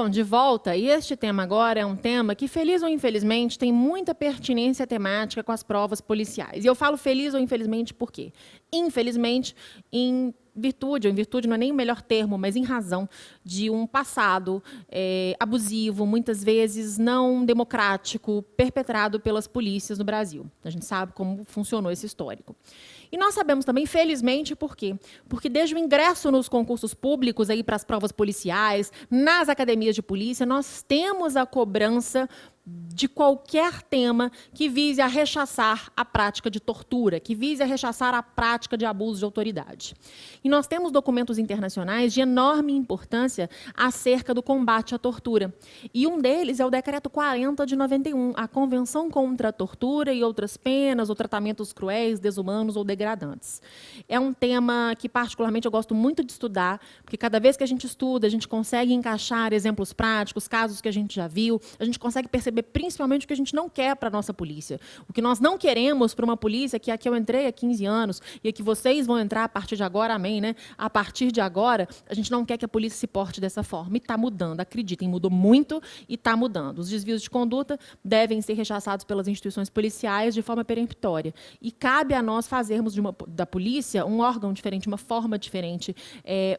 Bom, de volta, e este tema agora é um tema que, feliz ou infelizmente, tem muita pertinência temática com as provas policiais. E eu falo feliz ou infelizmente por quê? Infelizmente, em virtude, ou em virtude não é nem o melhor termo, mas em razão de um passado abusivo, muitas vezes não democrático, perpetrado pelas polícias no Brasil. A gente sabe como funcionou esse histórico. E nós sabemos também, felizmente, por quê? Porque desde o ingresso nos concursos públicos aí para as provas policiais, nas academias de polícia, nós temos a cobrança de qualquer tema que vise a rechaçar a prática de tortura, que vise a rechaçar a prática de abuso de autoridade. E nós temos documentos internacionais de enorme importância acerca do combate à tortura. E um deles é o Decreto 40 de 91, a Convenção contra a Tortura e outras penas ou tratamentos cruéis, desumanos ou degradantes. É um tema que, particularmente, eu gosto muito de estudar, porque cada vez que a gente estuda, a gente consegue encaixar exemplos práticos, casos que a gente já viu, a gente consegue perceber principalmente o que a gente não quer para a nossa polícia. O que nós não queremos para uma polícia, que aqui eu entrei há 15 anos, e aqui vocês vão entrar a partir de agora, amém, né? A partir de agora, a gente não quer que a polícia se porte dessa forma. E está mudando, acreditem, mudou muito e está mudando. Os desvios de conduta devem ser rechaçados pelas instituições policiais de forma peremptória. E cabe a nós fazermos da polícia um órgão diferente, uma forma diferente,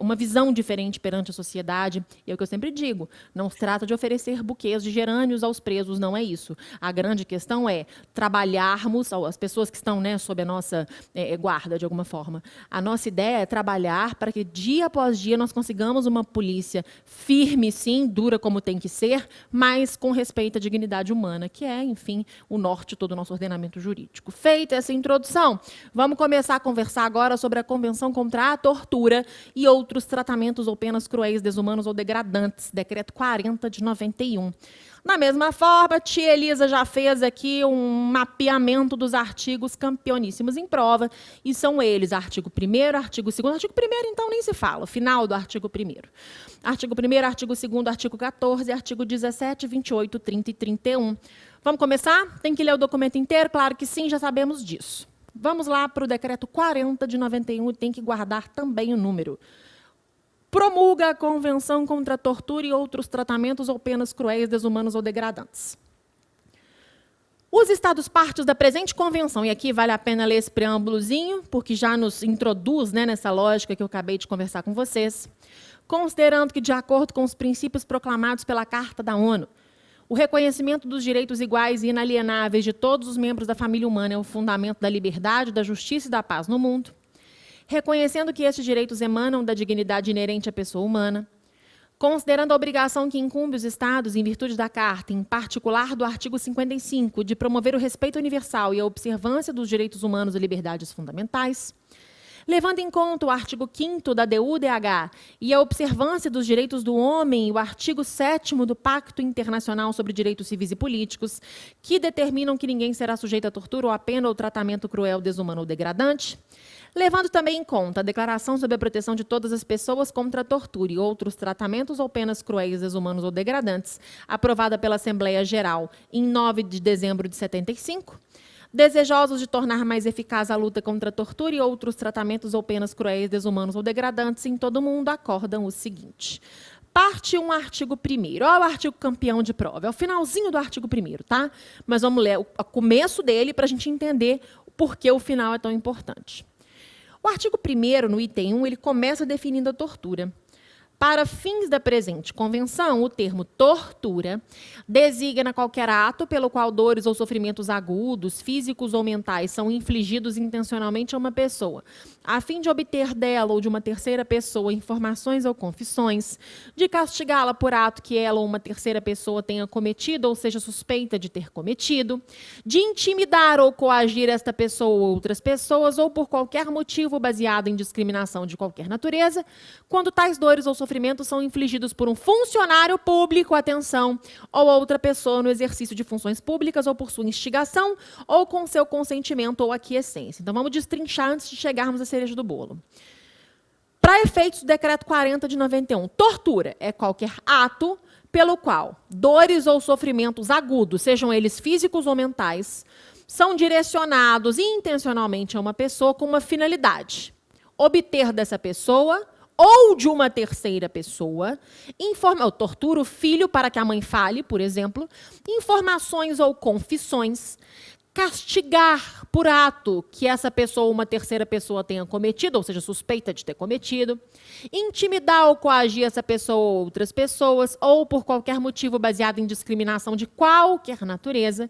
uma visão diferente perante a sociedade. E é o que eu sempre digo, não se trata de oferecer buquês de gerânios aos presos, não é isso. A grande questão é trabalharmos, as pessoas que estão, né, sob a nossa guarda, de alguma forma. A nossa ideia é trabalhar para que, dia após dia, nós consigamos uma polícia firme, sim, dura como tem que ser, mas com respeito à dignidade humana, que é, enfim, o norte de todo o nosso ordenamento jurídico. Feita essa introdução, vamos começar a conversar agora sobre a Convenção contra a Tortura e outros tratamentos ou penas cruéis, desumanos ou degradantes, Decreto 40 de 91. Da mesma forma, tia Elisa já fez aqui um mapeamento dos artigos campeoníssimos em prova, e são eles, artigo 1º, artigo 2º, artigo 1º, então nem se fala, final do artigo 1º. Artigo 1º, artigo 2º, artigo 14, artigo 17, 28, 30 e 31. Vamos começar? Tem que ler o documento inteiro? Claro que sim, já sabemos disso. Vamos lá para o decreto 40 de 91, e tem que guardar também o número. Promulga a Convenção contra a Tortura e outros tratamentos ou penas cruéis, desumanos ou degradantes. Os Estados partes da presente convenção, e aqui vale a pena ler esse preâmbulozinho, porque já nos introduz, né, nessa lógica que eu acabei de conversar com vocês, considerando que, de acordo com os princípios proclamados pela Carta da ONU, o reconhecimento dos direitos iguais e inalienáveis de todos os membros da família humana é o fundamento da liberdade, da justiça e da paz no mundo, reconhecendo que estes direitos emanam da dignidade inerente à pessoa humana, considerando a obrigação que incumbe os Estados, em virtude da Carta, em particular do artigo 55, de promover o respeito universal e a observância dos direitos humanos e liberdades fundamentais, levando em conta o artigo 5º da DUDH e a observância dos direitos do homem e o artigo 7º do Pacto Internacional sobre Direitos Civis e Políticos, que determinam que ninguém será sujeito a tortura ou a pena ou tratamento cruel, desumano ou degradante, levando também em conta a Declaração sobre a Proteção de Todas as Pessoas contra a Tortura e outros tratamentos ou penas cruéis, desumanos ou degradantes, aprovada pela Assembleia Geral em 9 de dezembro de 75, desejosos de tornar mais eficaz a luta contra a tortura e outros tratamentos ou penas cruéis, desumanos ou degradantes em todo o mundo, acordam o seguinte. Parte 1, artigo 1º. Olha o artigo campeão de prova. É o finalzinho do artigo 1º, tá? Mas vamos ler o começo dele para a gente entender por que o final é tão importante. O artigo 1º, no item 1, ele começa definindo a tortura. Para fins da presente convenção, o termo tortura designa qualquer ato pelo qual dores ou sofrimentos agudos, físicos ou mentais, são infligidos intencionalmente a uma pessoa, a fim de obter dela ou de uma terceira pessoa informações ou confissões, de castigá-la por ato que ela ou uma terceira pessoa tenha cometido ou seja suspeita de ter cometido, de intimidar ou coagir esta pessoa ou outras pessoas, ou por qualquer motivo baseado em discriminação de qualquer natureza, quando tais dores ou sofrimentos são infligidos por um funcionário público, atenção, ou outra pessoa no exercício de funções públicas, ou por sua instigação, ou com seu consentimento ou aquiescência. Então, vamos destrinchar antes de chegarmos à cereja do bolo. Para efeitos do decreto 40 de 91, tortura é qualquer ato pelo qual dores ou sofrimentos agudos, sejam eles físicos ou mentais, são direcionados intencionalmente a uma pessoa com uma finalidade: obter dessa pessoa ou de uma terceira pessoa, eu torturo o filho para que a mãe fale, por exemplo, informações ou confissões, castigar por ato que essa pessoa ou uma terceira pessoa tenha cometido, ou seja, suspeita de ter cometido, intimidar ou coagir essa pessoa ou outras pessoas, ou por qualquer motivo baseado em discriminação de qualquer natureza.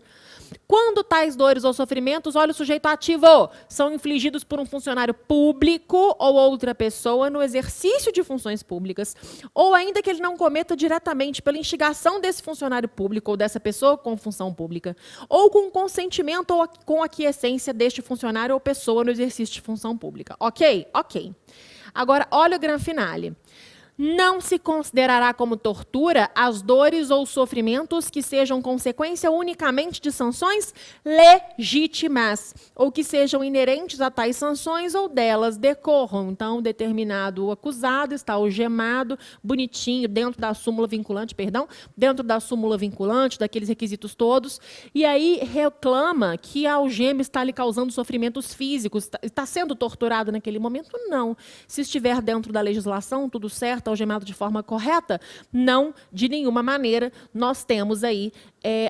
Quando tais dores ou sofrimentos, olha o sujeito ativo, são infligidos por um funcionário público ou outra pessoa no exercício de funções públicas, ou ainda que ele não cometa diretamente pela instigação desse funcionário público ou dessa pessoa com função pública, ou com consentimento ou com aquiescência deste funcionário ou pessoa no exercício de função pública. Ok? Ok. Agora, olha o gran finale. Não se considerará como tortura as dores ou sofrimentos que sejam consequência unicamente de sanções legítimas, ou que sejam inerentes a tais sanções ou delas decorram. Então, determinado acusado está algemado, bonitinho, dentro da súmula vinculante, daqueles requisitos todos, e aí reclama que a algema está lhe causando sofrimentos físicos, está sendo torturado naquele momento? Não. Se estiver dentro da legislação, tudo certo, algemado de forma correta? Não, de nenhuma maneira. Nós temos aí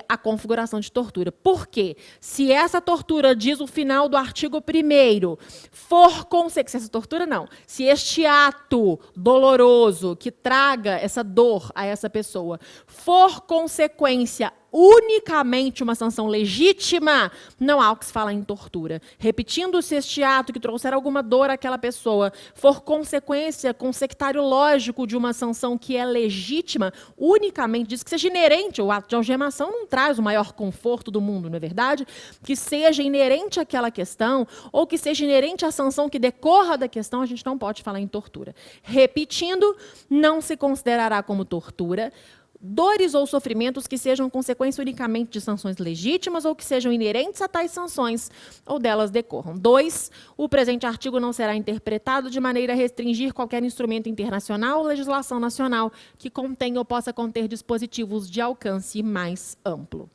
a configuração de tortura. Por quê? Se essa tortura, diz o final do artigo 1º, for consequência, essa tortura não, se este ato doloroso que traga essa dor a essa pessoa for consequência unicamente uma sanção legítima, não há o que se falar em tortura. Repetindo, se este ato que trouxer alguma dor àquela pessoa for consequência, consectário lógico de uma sanção que é legítima, unicamente diz que seja inerente, o ato de algemação não traz o maior conforto do mundo, não é verdade? Que seja inerente àquela questão, ou que seja inerente à sanção que decorra da questão, a gente não pode falar em tortura. Repetindo, não se considerará como tortura dores ou sofrimentos que sejam consequência unicamente de sanções legítimas ou que sejam inerentes a tais sanções ou delas decorram. 2. O presente artigo não será interpretado de maneira a restringir qualquer instrumento internacional ou legislação nacional que contenha ou possa conter dispositivos de alcance mais amplo.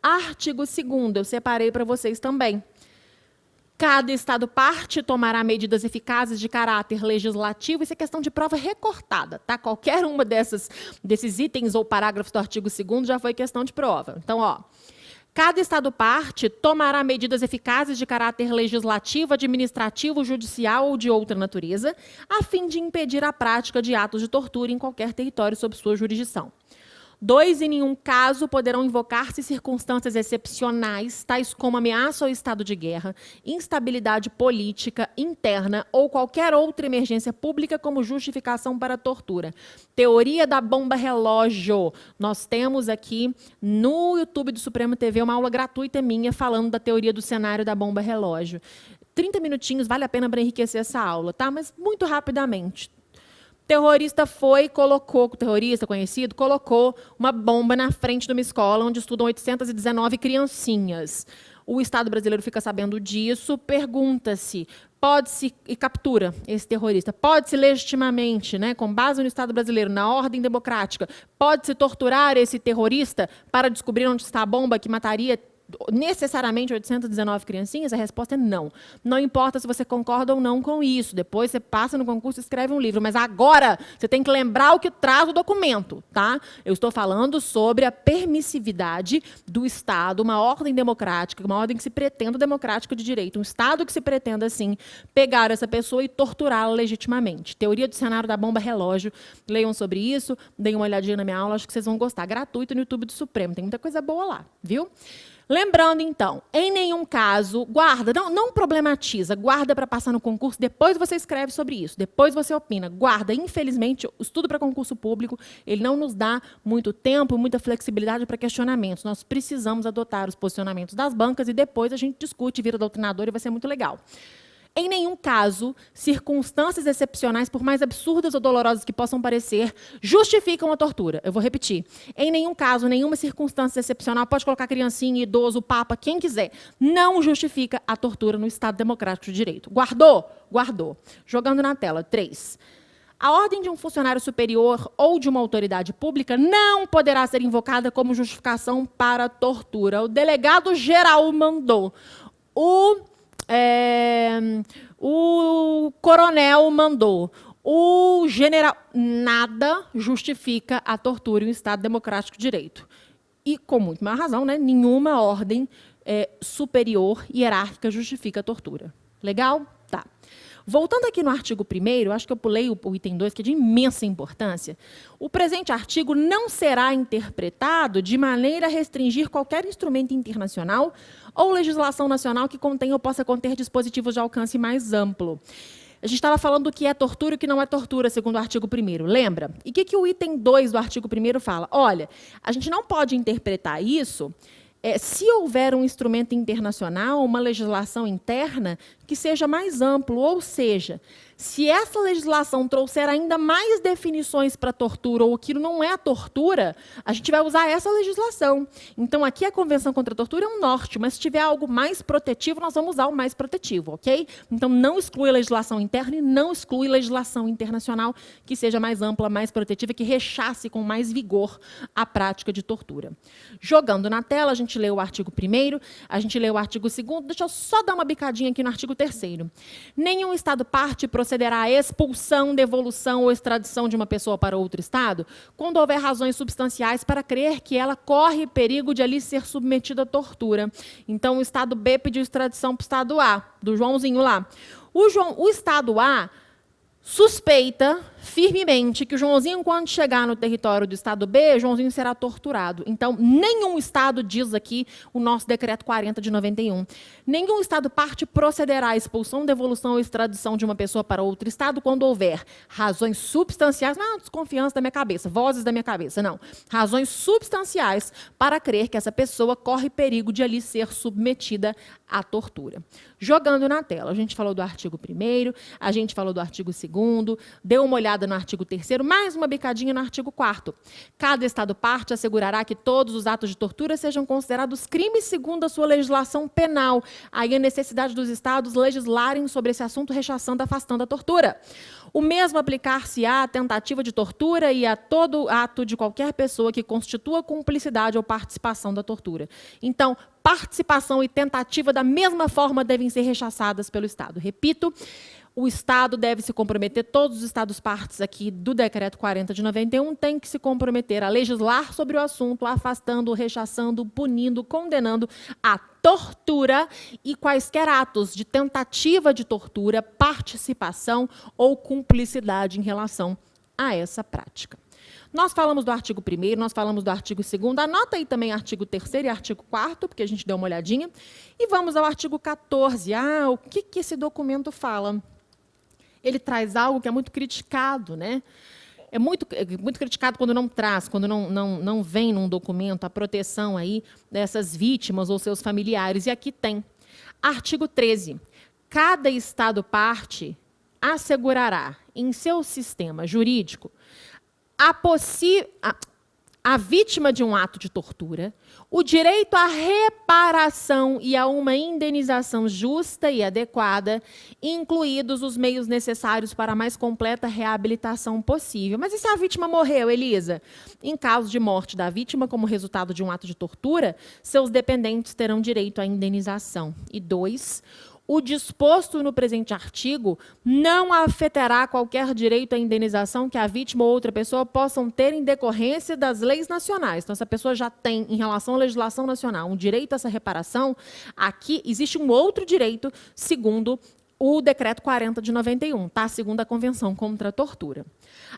Artigo 2º, eu separei para vocês também. Cada Estado-parte tomará medidas eficazes de caráter legislativo, isso é questão de prova recortada, tá? Qualquer uma desses itens ou parágrafos do artigo 2º já foi questão de prova. Então, cada Estado-parte tomará medidas eficazes de caráter legislativo, administrativo, judicial ou de outra natureza, a fim de impedir a prática de atos de tortura em qualquer território sob sua jurisdição. 2. Em nenhum caso poderão invocar-se circunstâncias excepcionais, tais como ameaça ao estado de guerra, instabilidade política interna ou qualquer outra emergência pública como justificação para a tortura. Teoria da bomba relógio. Nós temos aqui no YouTube do Supremo TV uma aula gratuita minha falando da teoria do cenário da bomba relógio. 30 minutinhos, vale a pena para enriquecer essa aula, tá? Mas muito rapidamente. Terrorista conhecido, colocou uma bomba na frente de uma escola onde estudam 819 criancinhas. O Estado brasileiro fica sabendo disso, pergunta-se, pode-se, e captura esse terrorista, pode-se legitimamente, né, com base no Estado brasileiro, na ordem democrática, pode-se torturar esse terrorista para descobrir onde está a bomba que mataria necessariamente 819 criancinhas? A resposta é não. Não importa se você concorda ou não com isso. Depois você passa no concurso e escreve um livro. Mas agora você tem que lembrar o que traz o documento, tá? Eu estou falando sobre a permissividade do Estado, uma ordem democrática, uma ordem que se pretenda democrática de direito, um Estado que se pretenda, assim, pegar essa pessoa e torturá-la legitimamente. Teoria do cenário da bomba relógio. Leiam sobre isso, deem uma olhadinha na minha aula, acho que vocês vão gostar. Gratuito no YouTube do Supremo, tem muita coisa boa lá, viu? Lembrando, então, em nenhum caso, guarda, não problematiza, guarda para passar no concurso, depois você escreve sobre isso, depois você opina, guarda. Infelizmente, o estudo para concurso público, ele não nos dá muito tempo, muita flexibilidade para questionamentos. Nós precisamos adotar os posicionamentos das bancas e depois a gente discute, vira doutrinador e vai ser muito legal. Em nenhum caso, circunstâncias excepcionais, por mais absurdas ou dolorosas que possam parecer, justificam a tortura. Eu vou repetir. Em nenhum caso, nenhuma circunstância excepcional, pode colocar criancinha, idoso, papa, quem quiser, não justifica a tortura no Estado democrático de direito. Guardou? Guardou. Jogando na tela. 3. A ordem de um funcionário superior ou de uma autoridade pública não poderá ser invocada como justificação para a tortura. O delegado-geral mandou. O coronel mandou, O general, nada justifica a tortura em um Estado democrático de direito. E, com muito mais razão, né, nenhuma ordem superior, hierárquica, justifica a tortura. Legal? Tá. Voltando aqui no artigo 1º, acho que eu pulei o item 2, que é de imensa importância. O presente artigo não será interpretado de maneira a restringir qualquer instrumento internacional ou legislação nacional que contenha ou possa conter dispositivos de alcance mais amplo. A gente estava falando do que é tortura e o que não é tortura, segundo o artigo 1º, lembra? E o que o item 2 do artigo 1º fala? Olha, a gente não pode interpretar isso se houver um instrumento internacional, uma legislação interna que seja mais amplo, ou seja, se essa legislação trouxer ainda mais definições para tortura ou aquilo não é tortura, a gente vai usar essa legislação. Então, aqui a Convenção contra a Tortura é um norte, mas se tiver algo mais protetivo, nós vamos usar o mais protetivo, ok? Então, não exclui a legislação interna e não exclui legislação internacional que seja mais ampla, mais protetiva, que rechace com mais vigor a prática de tortura. Jogando na tela, a gente lê o artigo 1º, a gente lê o artigo 2º, deixa eu só dar uma bicadinha aqui no artigo 3º. Nenhum Estado parte procederá à expulsão, devolução ou extradição de uma pessoa para outro Estado quando houver razões substanciais para crer que ela corre perigo de ali ser submetida à tortura. Então, o Estado B pediu extradição para o Estado A, do Joãozinho lá. O Estado A suspeita firmemente que o Joãozinho, quando chegar no território do Estado B, Joãozinho será torturado. Então, nenhum Estado, diz aqui o nosso decreto 40 de 91, nenhum Estado parte procederá à expulsão, devolução ou extradição de uma pessoa para outro Estado quando houver razões substanciais, não, desconfiança da minha cabeça, vozes da minha cabeça, não. Razões substanciais para crer que essa pessoa corre perigo de ali ser submetida à tortura. Jogando na tela, a gente falou do artigo 1º, a gente falou do artigo 2º, deu uma olhada no artigo 3º, mais uma bicadinha no artigo 4º. Cada Estado parte assegurará que todos os atos de tortura sejam considerados crimes segundo a sua legislação penal. Aí a necessidade dos Estados legislarem sobre esse assunto, rechaçando, afastando a tortura. O mesmo aplicar-se-á à tentativa de tortura e a todo ato de qualquer pessoa que constitua cumplicidade ou participação da tortura. Então, participação e tentativa da mesma forma devem ser rechaçadas pelo Estado. Repito, o Estado deve se comprometer, todos os Estados partes aqui do Decreto 40 de 91 têm que se comprometer a legislar sobre o assunto, afastando, rechaçando, punindo, condenando a tortura e quaisquer atos de tentativa de tortura, participação ou cumplicidade em relação a essa prática. Nós falamos do artigo 1º, nós falamos do artigo 2º, anota aí também artigo 3º e artigo 4º, porque a gente deu uma olhadinha, e vamos ao artigo 14. O que esse documento fala? Ele traz algo que é muito criticado, né? É muito criticado quando não traz, quando não vem num documento a proteção aí dessas vítimas ou seus familiares. E aqui tem. Artigo 13. Cada Estado parte assegurará em seu sistema jurídico a vítima de um ato de tortura o direito à reparação e a uma indenização justa e adequada, incluídos os meios necessários para a mais completa reabilitação possível. Mas e se a vítima morreu, Elisa? Em caso de morte da vítima, como resultado de um ato de tortura, seus dependentes terão direito à indenização. E 2, o disposto no presente artigo não afetará qualquer direito à indenização que a vítima ou outra pessoa possam ter em decorrência das leis nacionais. Então, se a pessoa já tem, em relação à legislação nacional, um direito a essa reparação, aqui existe um outro direito, segundo o Decreto 40 de 91, tá? Segundo a Convenção contra a Tortura.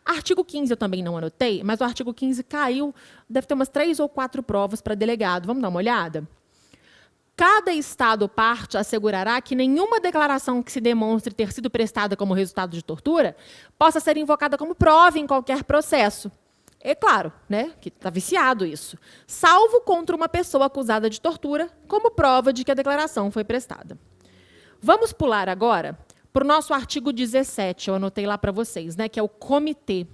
Artigo 15 eu também não anotei, mas o artigo 15 caiu, deve ter umas 3 ou 4 provas para delegado. Vamos dar uma olhada? Cada Estado parte assegurará que nenhuma declaração que se demonstre ter sido prestada como resultado de tortura possa ser invocada como prova em qualquer processo. É claro, né, que está viciado isso. Salvo contra uma pessoa acusada de tortura, como prova de que a declaração foi prestada. Vamos pular agora para o nosso artigo 17, eu anotei lá para vocês, né, que é o comitê.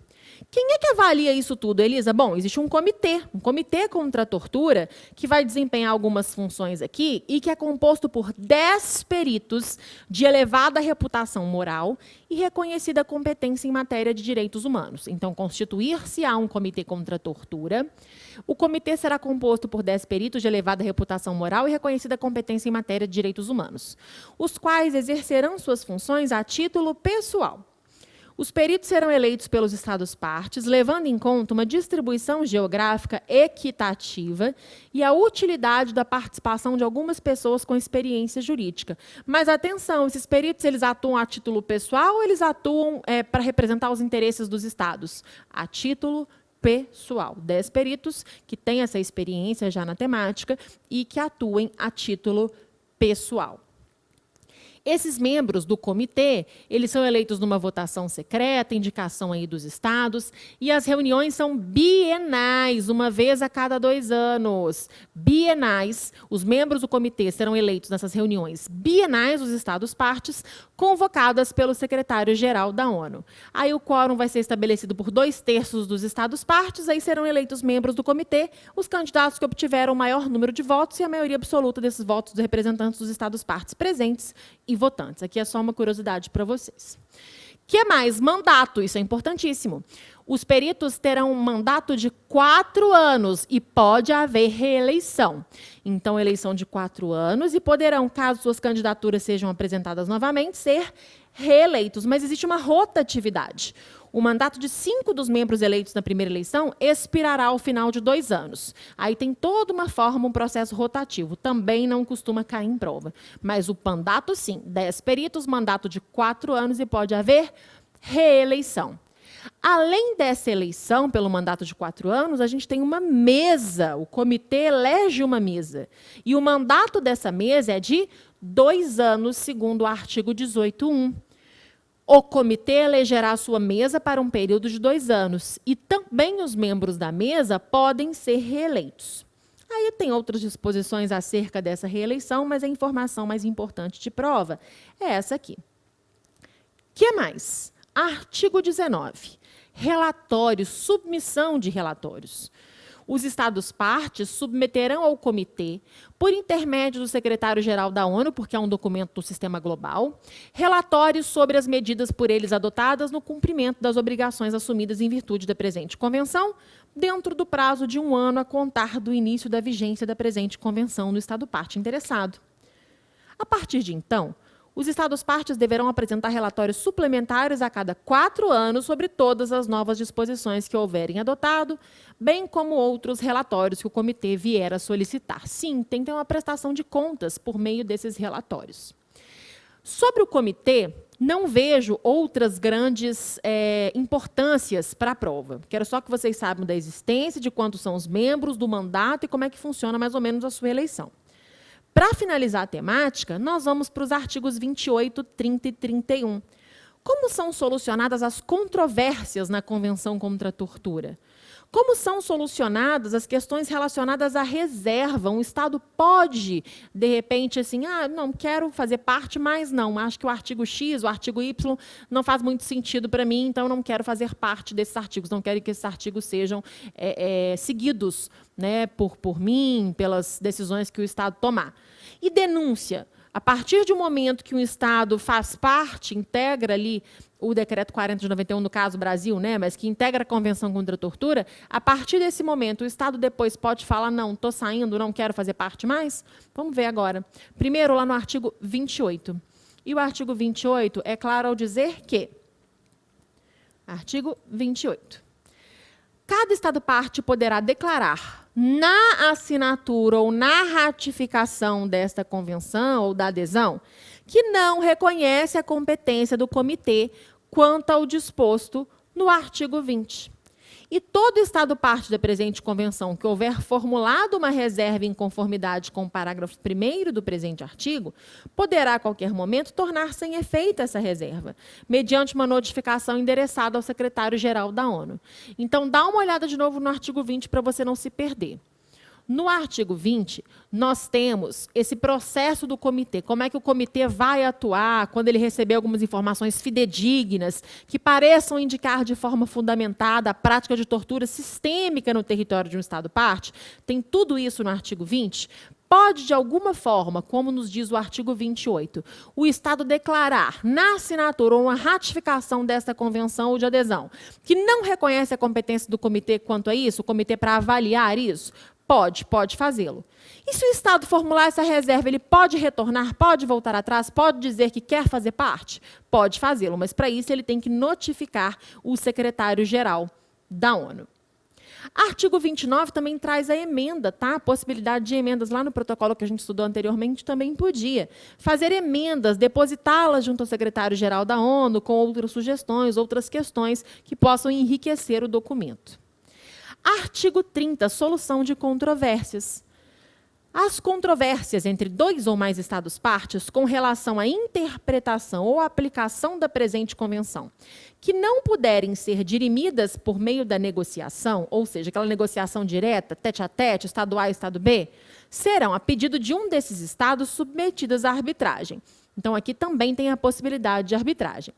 Quem é que avalia isso tudo, Elisa? Bom, existe um comitê contra a tortura, que vai desempenhar algumas funções aqui e que é composto por 10 peritos de elevada reputação moral e reconhecida competência em matéria de direitos humanos. Então, constituir-se-á um comitê contra a tortura. O comitê será composto por 10 peritos de elevada reputação moral e reconhecida competência em matéria de direitos humanos, os quais exercerão suas funções a título pessoal. Os peritos serão eleitos pelos Estados-partes, levando em conta uma distribuição geográfica equitativa e a utilidade da participação de algumas pessoas com experiência jurídica. Mas, atenção, esses peritos eles atuam a título pessoal ou eles atuam para representar os interesses dos Estados? A título pessoal. 10 peritos que têm essa experiência já na temática e que atuem a título pessoal. Esses membros do comitê, eles são eleitos numa votação secreta, indicação aí dos estados, e as reuniões são bienais, uma vez a cada 2 anos. Bienais, os membros do comitê serão eleitos nessas reuniões bienais dos estados-partes, convocadas pelo secretário-geral da ONU. Aí o quórum vai ser estabelecido por 2/3 dos estados-partes, aí serão eleitos membros do comitê, os candidatos que obtiveram o maior número de votos e a maioria absoluta desses votos dos representantes dos estados-partes presentes e votantes. Aqui é só uma curiosidade para vocês. Que mais? Mandato, isso é importantíssimo. Os peritos terão um mandato de 4 anos e pode haver reeleição. Então, eleição de 4 anos e poderão, caso suas candidaturas sejam apresentadas novamente, ser reeleitos. Mas existe uma rotatividade. O mandato de 5 dos membros eleitos na primeira eleição expirará ao final de 2 anos. Aí tem toda uma forma, um processo rotativo. Também não costuma cair em prova. Mas o mandato, sim. 10 peritos, mandato de 4 anos e pode haver reeleição. Além dessa eleição pelo mandato de 4 anos, a gente tem uma mesa. O comitê elege uma mesa. E o mandato dessa mesa é de 2 anos, segundo o artigo 18.1. O comitê elegerá a sua mesa para um período de 2 anos. E também os membros da mesa podem ser reeleitos. Aí tem outras disposições acerca dessa reeleição, mas a informação mais importante de prova é essa aqui. Que mais? Artigo 19. Relatórios, submissão de relatórios. Os Estados-partes submeterão ao comitê, por intermédio do secretário-geral da ONU, porque é um documento do sistema global, relatórios sobre as medidas por eles adotadas no cumprimento das obrigações assumidas em virtude da presente convenção, dentro do prazo de 1 ano a contar do início da vigência da presente convenção no Estado-parte interessado. A partir de então, os Estados-partes deverão apresentar relatórios suplementares a cada 4 anos sobre todas as novas disposições que houverem adotado, bem como outros relatórios que o comitê vier a solicitar. Sim, tem que ter uma prestação de contas por meio desses relatórios. Sobre o comitê, não vejo outras grandes importâncias para a prova. Quero só que vocês saibam da existência, de quantos são os membros, do mandato e como é que funciona mais ou menos a sua eleição. Para finalizar a temática, nós vamos para os artigos 28, 30 e 31. Como são solucionadas as controvérsias na Convenção contra a Tortura? Como são solucionadas as questões relacionadas à reserva? Um Estado pode, de repente, assim, não quero fazer parte, mas não, acho que o artigo X, o artigo Y, não faz muito sentido para mim, então não quero fazer parte desses artigos, não quero que esses artigos sejam seguidos, né, por mim, pelas decisões que o Estado tomar. E denúncia? A partir de um momento que um Estado faz parte, integra ali o Decreto 40 de 91, no caso Brasil, né, mas que integra a Convenção contra a Tortura, a partir desse momento o Estado depois pode falar, não, estou saindo, não quero fazer parte mais? Vamos ver agora. Primeiro, lá no artigo 28. E o artigo 28 é claro ao dizer que... Artigo 28. Cada Estado-parte poderá declarar na assinatura ou na ratificação desta convenção ou da adesão que não reconhece a competência do comitê quanto ao disposto no artigo 20. E todo Estado-parte da presente convenção que houver formulado uma reserva em conformidade com o parágrafo 1º do presente artigo, poderá, a qualquer momento, tornar sem efeito essa reserva, mediante uma notificação endereçada ao secretário-geral da ONU. Então, dá uma olhada de novo no artigo 20 para você não se perder. No artigo 20, nós temos esse processo do comitê. Como é que o comitê vai atuar quando ele receber algumas informações fidedignas que pareçam indicar de forma fundamentada a prática de tortura sistêmica no território de um Estado-parte? Tem tudo isso no artigo 20. Pode, de alguma forma, como nos diz o artigo 28, o Estado declarar na assinatura ou na ratificação desta convenção ou de adesão que não reconhece a competência do comitê quanto a isso, o comitê para avaliar isso? Pode fazê-lo. E se o Estado formular essa reserva, ele pode retornar, pode voltar atrás, pode dizer que quer fazer parte? Pode fazê-lo, mas para isso ele tem que notificar o secretário-geral da ONU. Artigo 29 também traz a emenda, tá? A possibilidade de emendas lá no protocolo que a gente estudou anteriormente também podia. Fazer emendas, depositá-las junto ao secretário-geral da ONU com outras sugestões, outras questões que possam enriquecer o documento. Artigo 30, solução de controvérsias. As controvérsias entre 2 ou mais Estados-partes com relação à interpretação ou aplicação da presente convenção, que não puderem ser dirimidas por meio da negociação, ou seja, aquela negociação direta, tete-a-tete, Estado A e Estado B, serão, a pedido de um desses Estados, submetidas à arbitragem. Então, aqui também tem a possibilidade de arbitragem.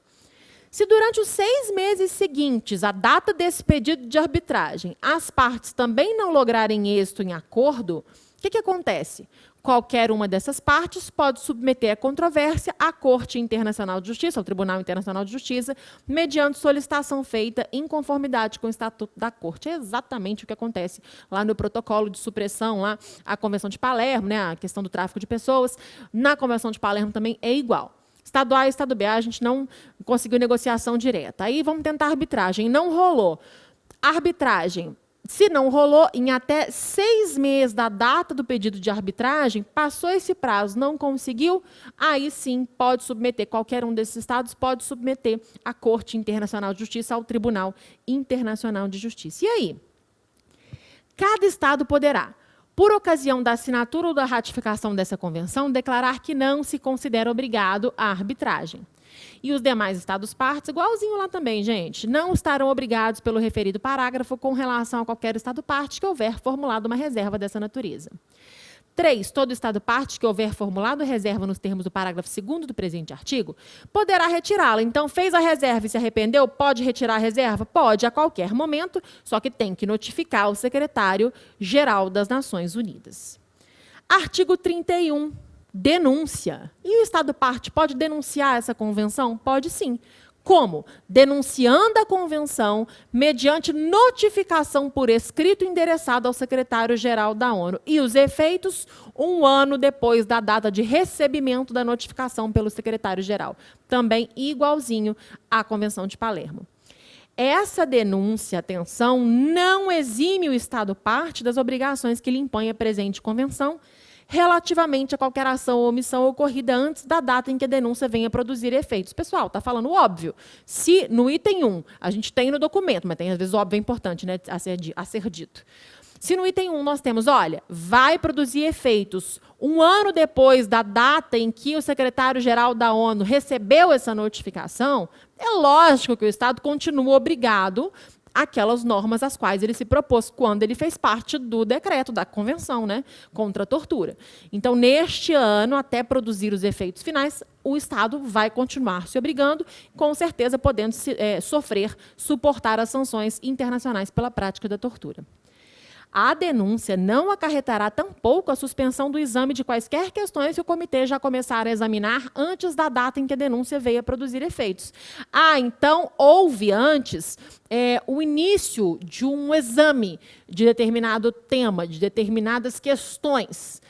Se durante os 6 meses seguintes, à data desse pedido de arbitragem, as partes também não lograrem êxito em acordo, o que acontece? Qualquer uma dessas partes pode submeter a controvérsia à Corte Internacional de Justiça, ao Tribunal Internacional de Justiça, mediante solicitação feita em conformidade com o Estatuto da Corte. É exatamente o que acontece lá no protocolo de supressão, lá, a Convenção de Palermo, né, a questão do tráfico de pessoas. Na Convenção de Palermo também é igual. Estado A e Estado B, a gente não conseguiu negociação direta. Aí vamos tentar arbitragem. Não rolou. Arbitragem. Se não rolou, em até 6 meses da data do pedido de arbitragem, passou esse prazo, não conseguiu, aí sim pode submeter, qualquer um desses estados pode submeter à Corte Internacional de Justiça, ao Tribunal Internacional de Justiça. E aí? Cada estado poderá, por ocasião da assinatura ou da ratificação dessa convenção, declarar que não se considera obrigado à arbitragem. E os demais Estados-partes, igualzinho lá também, gente, não estarão obrigados pelo referido parágrafo com relação a qualquer Estado-parte que houver formulado uma reserva dessa natureza. 3. Todo Estado-parte que houver formulado reserva nos termos do parágrafo 2º do presente artigo, poderá retirá-la. Então, fez a reserva e se arrependeu, pode retirar a reserva? Pode, a qualquer momento, só que tem que notificar o secretário-geral das Nações Unidas. Artigo 31. Denúncia. E o Estado-parte pode denunciar essa convenção? Pode sim. Como? Denunciando a convenção mediante notificação por escrito endereçado ao secretário-geral da ONU. E os efeitos, 1 ano depois da data de recebimento da notificação pelo secretário-geral. Também igualzinho à Convenção de Palermo. Essa denúncia, atenção, não exime o Estado-parte das obrigações que lhe impõe a presente convenção, relativamente a qualquer ação ou omissão ocorrida antes da data em que a denúncia venha produzir efeitos. Pessoal, está falando óbvio. Se no item 1, a gente tem no documento, mas tem às vezes óbvio é importante, né, a ser dito. Se no item 1 nós temos, olha, vai produzir efeitos 1 ano depois da data em que o secretário-geral da ONU recebeu essa notificação, é lógico que o Estado continua obrigado aquelas normas às quais ele se propôs quando ele fez parte do decreto, da convenção, né, contra a tortura. Então, neste ano, até produzir os efeitos finais, o Estado vai continuar se obrigando, com certeza podendo suportar as sanções internacionais pela prática da tortura. A denúncia não acarretará tampouco a suspensão do exame de quaisquer questões que o comitê já começar a examinar antes da data em que a denúncia veio a produzir efeitos. Então, houve antes o início de um exame de determinado tema, de determinadas questões.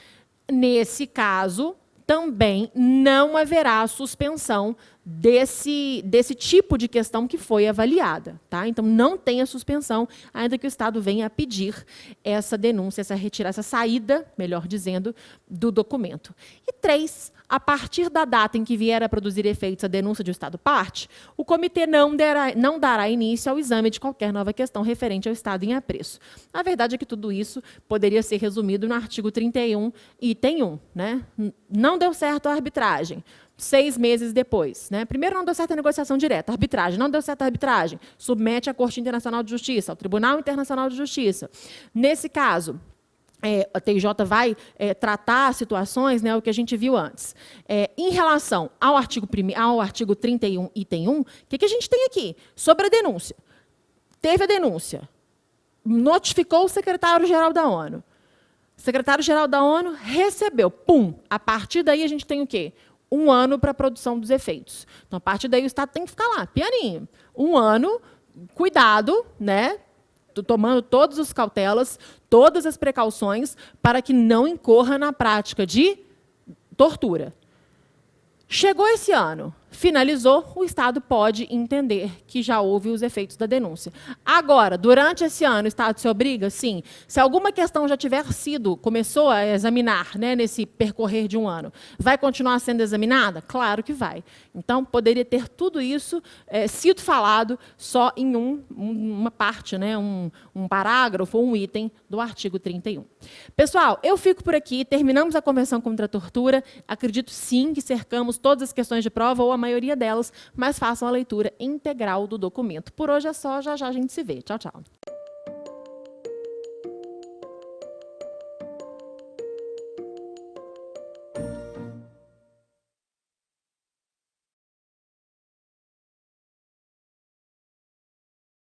Nesse caso, também não haverá suspensão desse tipo de questão que foi avaliada. Tá? Então, não tem a suspensão, ainda que o Estado venha a pedir essa denúncia, essa saída, melhor dizendo, do documento. E 3, a partir da data em que vier a produzir efeitos a denúncia de Estado-parte, o comitê não dará início ao exame de qualquer nova questão referente ao Estado em apreço. A verdade é que tudo isso poderia ser resumido no artigo 31, item 1. Né? Não deu certo a arbitragem. 6 meses depois. Né? Primeiro, não deu certo a negociação direta, a arbitragem. Não deu certo a arbitragem, submete à Corte Internacional de Justiça, ao Tribunal Internacional de Justiça. Nesse caso, a TJ vai tratar situações, né, o que a gente viu antes. Em relação ao artigo 31, item 1, o que a gente tem aqui? Sobre a denúncia. Teve a denúncia, notificou o secretário-geral da ONU. O secretário-geral da ONU recebeu, pum! A partir daí a gente tem o quê? 1 ano para a produção dos efeitos. Então, a partir daí, o Estado tem que ficar lá, pianinho. 1 ano, cuidado, né? tomando todas as cautelas, todas as precauções, para que não incorra na prática de tortura. Chegou esse ano, finalizou, o Estado pode entender que já houve os efeitos da denúncia. Agora, durante esse ano, o Estado se obriga? Sim. Se alguma questão já tiver sido, começou a examinar, né, nesse percorrer de um ano, vai continuar sendo examinada? Claro que vai. Então, poderia ter tudo isso sido falado só em uma parte, né, um parágrafo ou um item do artigo 31. Pessoal, eu fico por aqui, terminamos a Convenção contra a Tortura. Acredito, sim, que cercamos todas as questões de prova, ou a maioria delas, mas façam a leitura integral do documento. Por hoje é só, já já a gente se vê. Tchau, tchau.